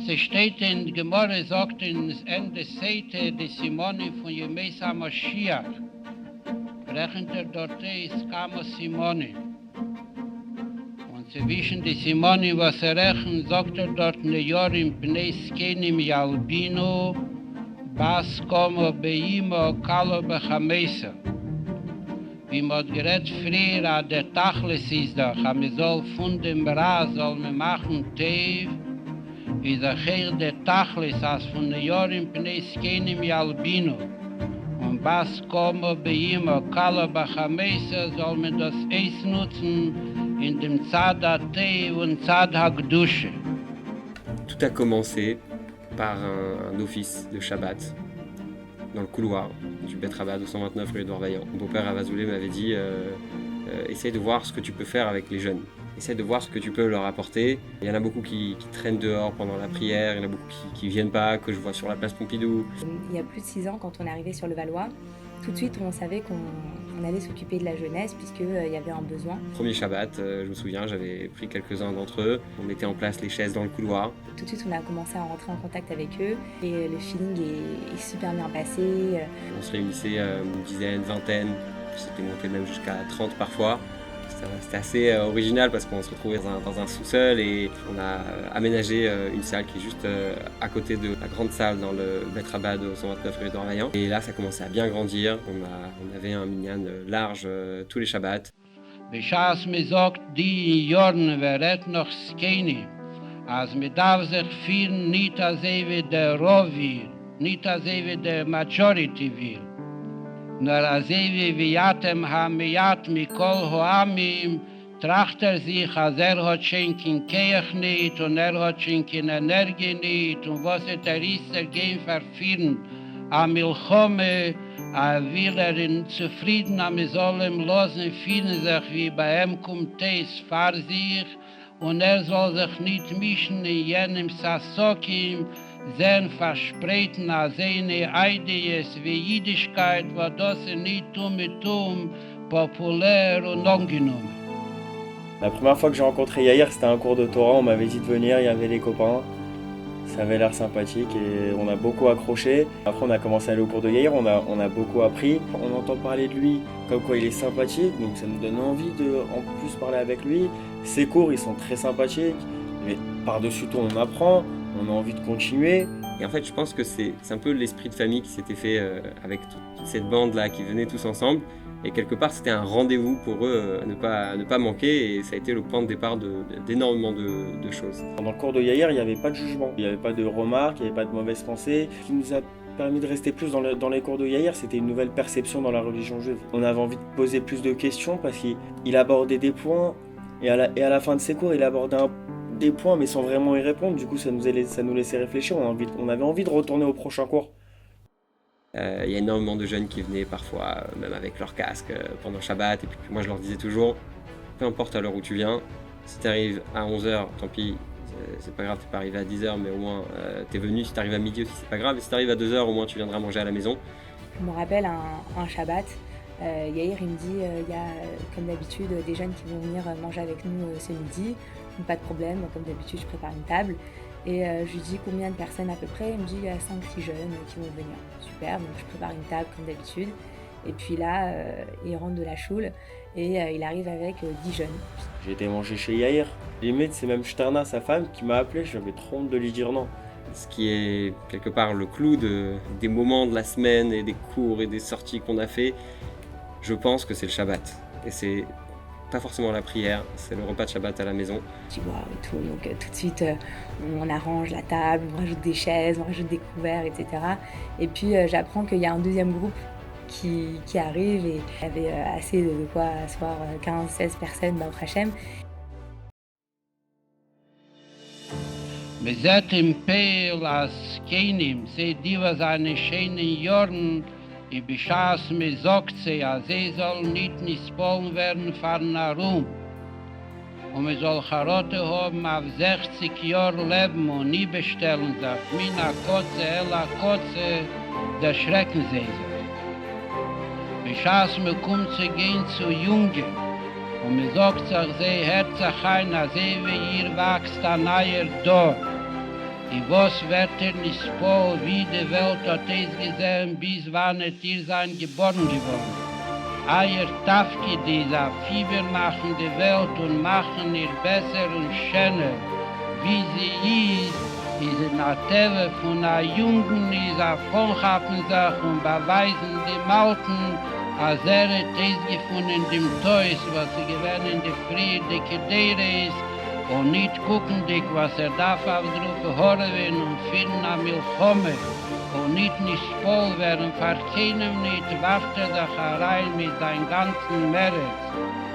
Es steht in Gemorre, sagt in das Ende Seite des Simoni von Jemes HaMashiach. Rechnet dort ist Kamo Simoni. Und zwischen die Simoni, was rechnet, sagt dort ne Jorim Pnei Skenim Yalbino, Bas Komo Beimo Kalo Bechamesa. Wie man gerät früher, der Tachlis ist doch, aber soll von dem Ra, soll man machen Tev, ist auch der Tachlis, als von den Jahren Pnei Skenim Yalbino. Und was kommen bei ihm, Kala Bachamesa, soll man das Eis nutzen in dem Zad HaTev und Zad HaKdushe. Tout a commencé par un office de Shabbat dans le couloir du Bet Rabat 229 rue Édouard Vaillant. Mon beau-père Avazoulé m'avait dit essaye de voir ce que tu peux faire avec les jeunes. Essaye de voir ce que tu peux leur apporter. Il y en a beaucoup qui traînent dehors pendant la prière, il y en a beaucoup qui viennent pas, que je vois sur la place Pompidou. Il y a plus de 6 ans, quand on est arrivé sur le Valois, tout de suite on savait qu'on allait s'occuper de la jeunesse puisqu'il y avait un besoin. Premier Shabbat, je me souviens, j'avais pris quelques-uns d'entre eux. On mettait en place les chaises dans le couloir. Tout de suite on a commencé à rentrer en contact avec eux et le feeling est super bien passé. On se réunissait une dizaine, vingtaine, c'était monté même jusqu'à 30 parfois. C'était assez original parce qu'on se retrouvait dans un sous-sol et on a aménagé une salle qui est juste à côté de la grande salle dans le Bet Rabat de 129 rue Édouard Vaillant. Et là, ça commençait à bien grandir. On avait un minyan large tous les Shabbats. Beschas mir sagt, die Jorn weret noch skeni, als mir darf sich führen, nicht als wie der Rov will, nicht als wie der Majority will. Nur als wie Yatem Hamiyat Mikol Hoamim tracht sich, als hat schenken Keach nicht und hat schenken Energie nicht und was ist gehen verführen. Am Milchome will in zufrieden am sollen losen fühlen sich, wie bei ihm kommt es vor sich und soll sich nicht mischen in jenem Sasokim, sein Versprechen an seine Idees wie Jüdischkeit, was das nicht populär und angenommen. La première fois que j'ai rencontré Yair, c'était un cours de Torah, on m'avait dit de venir, il y avait les copains. Ça avait l'air sympathique et on a beaucoup accroché. Après on a commencé à aller au cours de Yair, on a beaucoup appris. On entend parler de lui comme quoi il est sympathique, donc ça nous donne envie de en plus parler avec lui. Ses cours ils sont très sympathiques, mais par-dessus tout on apprend. On a envie de continuer. Et en fait, je pense que c'est un peu l'esprit de famille qui s'était fait avec toute cette bande-là qui venait tous ensemble. Et quelque part, c'était un rendez-vous pour eux à ne pas manquer. Et ça a été le point de départ d'énormément de choses. Dans le cours de Yair, il n'y avait pas de jugement. Il n'y avait pas de remarques, il n'y avait pas de mauvaises pensées. Ce qui nous a permis de rester plus dans les cours de Yair, c'était une nouvelle perception dans la religion juive. On avait envie de poser plus de questions parce qu'il abordait des points. Et à la fin de ses cours, il abordait des points mais sans vraiment y répondre, du coup ça nous laissait réfléchir, on avait envie de retourner au prochain cours. Il y a énormément de jeunes qui venaient parfois, même avec leur casque pendant Shabbat, et puis moi je leur disais toujours, peu importe à l'heure où tu viens, si tu arrives à 11h, tant pis, c'est pas grave, t'es pas arrivé à 10h, mais au moins t'es venu, si tu arrives à midi aussi c'est pas grave, et si tu arrives à 2h, au moins tu viendras manger à la maison. Je me rappelle un Shabbat, Yair il me dit, il y a comme d'habitude des jeunes qui vont venir manger avec nous ce midi. Pas de problème, comme d'habitude je prépare une table et je lui dis combien de personnes à peu près, il me dit il y a 5-6 jeunes qui vont venir. Super, donc je prépare une table comme d'habitude et puis là il rentre de la choule et il arrive avec 10 jeunes. J'ai été manger chez Yair, limite c'est même Shterna, sa femme, qui m'a appelé, j'avais trop honte de lui dire non. Ce qui est quelque part le clou des moments de la semaine et des cours et des sorties qu'on a fait, je pense que c'est le Shabbat et c'est pas forcément la prière, c'est le repas de Shabbat à la maison. Tu vois, et tout, donc tout de suite on arrange la table, on rajoute des chaises, on rajoute des couverts, etc. Et puis j'apprends qu'il y a un deuxième groupe qui arrive et il y avait assez de quoi asseoir 15-16 personnes dans Hachem. Bezet im Peil as Kenim, se diva seine schönen Jorn, I Beschas mir sagt sie, als soll nicht nispoln werden von Arum. Und man soll Charotte haben auf 60 Jahre leben und nie bestellen sich. Mina Kotze, Ella Kotze, der schrecken sie sich. Beschas mir kommt zu gehen zu Jungen. Und man sagt sich, sie hat sich ein, als wie ihr wächst ein neuer Dorf. I was wird nicht spur, wie die Welt hat es gesehen, bis wann ihr sein geboren geworden. Eier Tafki, dieser Fieber machen die Welt und machen ihr besser und schöner. Wie sie ist in der Teve von einer Jungen, ist Vorhaben sich und beweisen dem Alten, als hat es gefunden dem Teus, was sie gewähnt in der Früh, die Kedere ist, und nicht gucken, was darf aufdrucken, hören und finden am Milchome. Und nicht voll werden, verkennen nicht, warft sich herein mit seinem ganzen Merit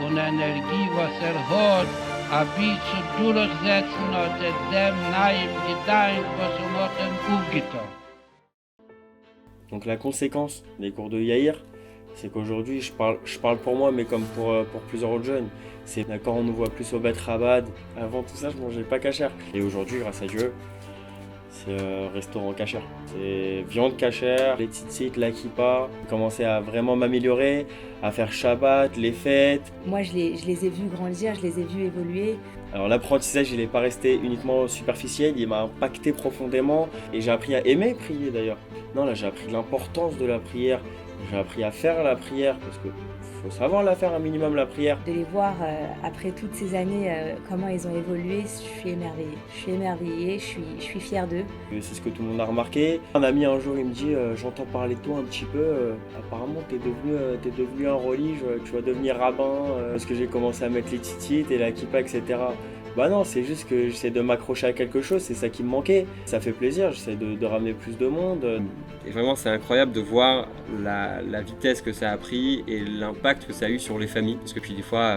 und Energie, was hat, ein bisschen durchsetzen und dem neuen Gedanken, was hat aufgetan. Donc la conséquence des cours de Yair, c'est qu'aujourd'hui, je parle pour moi, mais comme pour plusieurs autres jeunes. C'est d'accord, on nous voit plus au Bet Rabad. Avant tout ça, je mangeais pas kasher. Et aujourd'hui, grâce à Dieu, c'est restaurant kasher. C'est viande kasher, les tzitzit, la kippa. J'ai commencé à vraiment m'améliorer, à faire Shabbat, les fêtes. Moi, je les ai vus grandir, je les ai vus évoluer. Alors l'apprentissage, il n'est pas resté uniquement superficiel, il m'a impacté profondément. Et j'ai appris à aimer prier d'ailleurs. Non, là, j'ai appris l'importance de la prière. J'ai appris à faire la prière, parce que faut savoir la faire un minimum, la prière. De les voir après toutes ces années, comment ils ont évolué, je suis émerveillée. Je suis émerveillée, je suis fière d'eux. C'est ce que tout le monde a remarqué. Un ami un jour, il me dit j'entends parler de toi un petit peu, apparemment t'es devenu un religieux, tu vas devenir rabbin, parce que j'ai commencé à mettre les titites et la kippa, etc. Bah non, c'est juste que j'essaie de m'accrocher à quelque chose, c'est ça qui me manquait. Ça fait plaisir, j'essaie de ramener plus de monde. Et vraiment, c'est incroyable de voir la vitesse que ça a pris et l'impact que ça a eu sur les familles. Parce que puis des fois,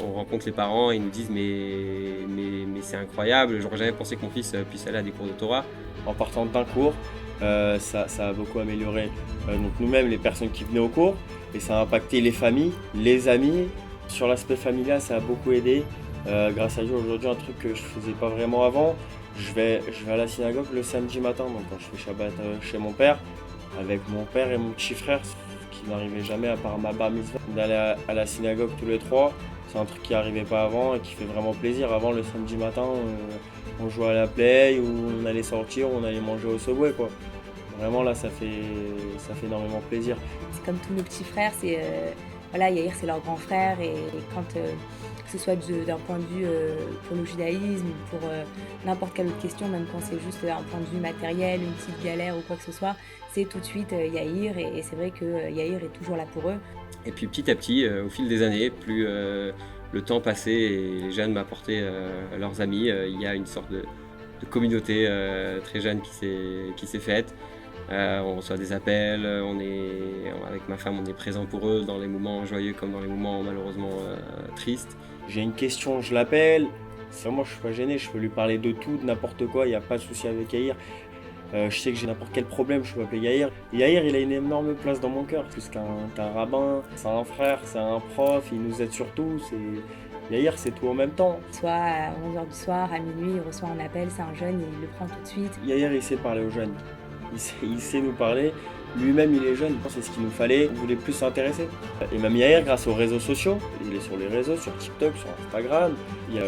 on rencontre les parents et ils nous disent mais c'est incroyable, j'aurais jamais pensé que mon fils puisse aller à des cours de Torah. En partant d'un cours, ça a beaucoup amélioré donc nous-mêmes, les personnes qui venaient au cours, et ça a impacté les familles, les amis. Sur l'aspect familial, ça a beaucoup aidé. Grâce à Dieu, aujourd'hui, un truc que je faisais pas vraiment avant, je vais à la synagogue le samedi matin, donc quand je fais Shabbat chez mon père, avec mon père et mon petit frère, qui n'arrivait jamais à part ma bar mitzvah, d'aller à la synagogue tous les trois. C'est un truc qui n'arrivait pas avant et qui fait vraiment plaisir. Avant, le samedi matin, on jouait à la play, ou on allait sortir, ou on allait manger au Subway, quoi. Vraiment, là, ça fait énormément plaisir. C'est comme tous nos petits frères, voilà, Yair, c'est leur grand frère, et quand, que ce soit d'un point de vue pour le judaïsme, pour n'importe quelle autre question, même quand c'est juste un point de vue matériel, une petite galère ou quoi que ce soit, c'est tout de suite Yair, et c'est vrai que Yair est toujours là pour eux. Et puis petit à petit, au fil des années, plus le temps passait et les jeunes m'apportaient leurs amis, il y a une sorte de communauté très jeune qui s'est faite. On reçoit des appels, avec ma femme, on est présent pour eux dans les moments joyeux comme dans les moments malheureusement tristes. J'ai une question, je l'appelle. Moi, je suis pas gêné, je peux lui parler de tout, de n'importe quoi, il n'y a pas de souci avec Yair. Je sais que j'ai n'importe quel problème, je peux appeler Yair. Yair, il a une énorme place dans mon cœur, plus qu'un rabbin, c'est un frère, c'est un prof, il nous aide surtout. Yair, c'est tout en même temps. Soit à 11h du soir, à minuit, il reçoit un appel, c'est un jeune, il le prend tout de suite. Yair, il sait parler aux jeunes. Il sait nous parler. Lui-même, il est jeune, c'est ce qu'il nous fallait. On voulait plus s'intéresser. Et même Yair, grâce aux réseaux sociaux, il est sur les réseaux, sur TikTok, sur Instagram.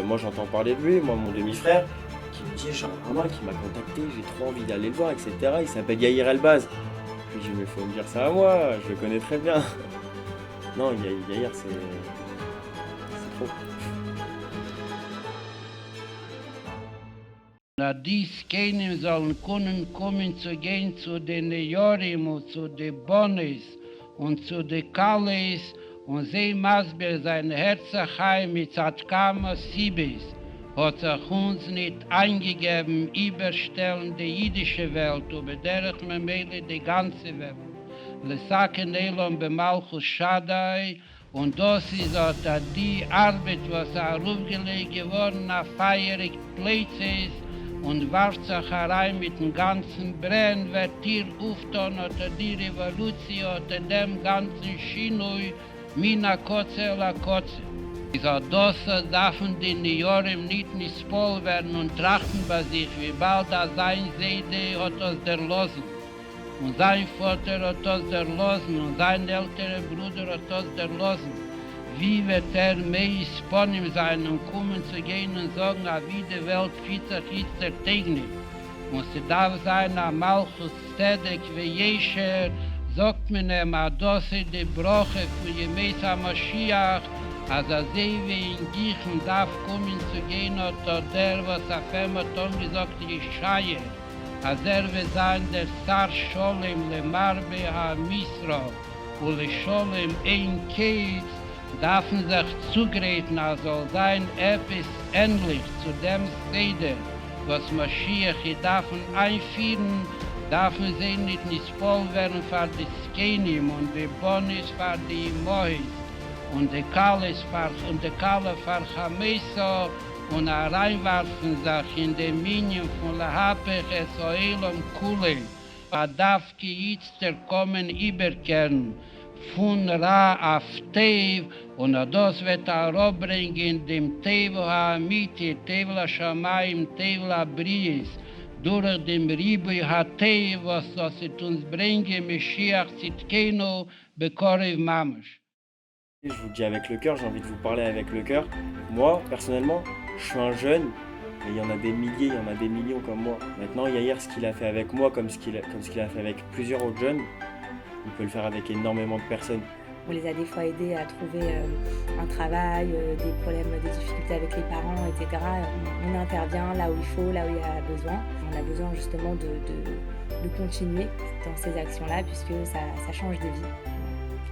Moi, j'entends parler de lui, moi, mon demi-frère, qui me dit j'ai un rabbin qui m'a contacté, j'ai trop envie d'aller le voir, etc. Il s'appelle Yair Elbaz. Puis je dis mais il faut me dire ça à moi, je le connais très bien. Non, Yair, c'est trop. Na dies keinem sollen kommen zu gehen zu den Jorim und zu den Bonis und zu den Kallis und sie Masber sein Herzachheim mit Zatkama Sibis hat sich uns nicht eingegeben, überstellen die jüdische Welt, über derich memele die ganze Welt. Lesaken Elon bemalchus Shaddai, und das ist auch die Arbeit, was aufgelegt geworden auf feierig Plätze ist, und warf sich herein mit dem ganzen Brenn, wird hier aufgetan unter die Revolution, unter dem ganzen Schinui, Mina Kotze la Kotze. Dieser Dosse dürfen die Nejorim nicht voll werden und trachten bei sich, wie bald er sein Seide hat aus der Losen. Und sein Vater hat aus der Losen und sein älterer Bruder hat aus der Losen. Wie wird mehr Sponim sein und kommen zu gehen und sagen, wie die Welt 40 ist der Technik. Und sie darf sein am Malchus Tzedek V'Yesher, sagt man ihm, Adosse die Broche von Yemesa Mashiach, als sie wie in Gichen darf kommen zu gehen, oder der, was auf einmal gesagt Jeschaia, als wird sein der Sar Sholem le Marbe ha-Misra und le Sholem ein Keitz, darfen sich zugreifen, als soll sein etwas ähnlich zu dem Seder, was Mashiach darfen einführen, darfen sie nicht nispol werden für die Skenim und die Bonis für die Mohis und die Kalle für Chamesa und reinwerfen sich in die Minion von Lahapech es Oelom Kule. Darf jetzt der Kommen überkehren von Ra auf Tev und das wird bringen dem Tev HaAmiti, Tev LaShamayim, Tev LaBriis, durch dem Ribui HaTev, was das uns bringt, Mashiach Tzidkenu, Bekorev Mamash. Je vous le dis avec le cœur, j'ai envie de vous parler avec le cœur. Moi, personnellement, je suis un jeune, mais il y en a des milliers, il y en a des millions comme moi. Maintenant, Yair, ce qu'il a fait avec moi, comme ce qu'il a fait avec plusieurs autres jeunes, il peut le faire avec énormément de personnes. On les a des fois aidés à trouver un travail, des problèmes, des difficultés avec les parents, etc. On intervient là où il faut, là où il y a besoin. On a besoin justement de continuer dans ces actions-là, puisque ça change de vie.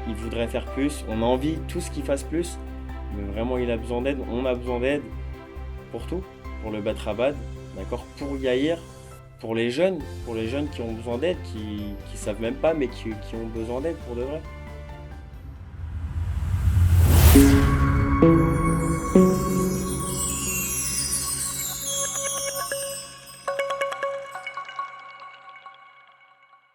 Il voudrait faire plus, on a envie tous qu'il fasse plus, mais vraiment il a besoin d'aide, on a besoin d'aide pour tout, pour le Bet Chabad, d'accord, pour Yair, pour les jeunes qui ont besoin d'aide, qui savent même pas mais qui ont besoin d'aide pour de vrai.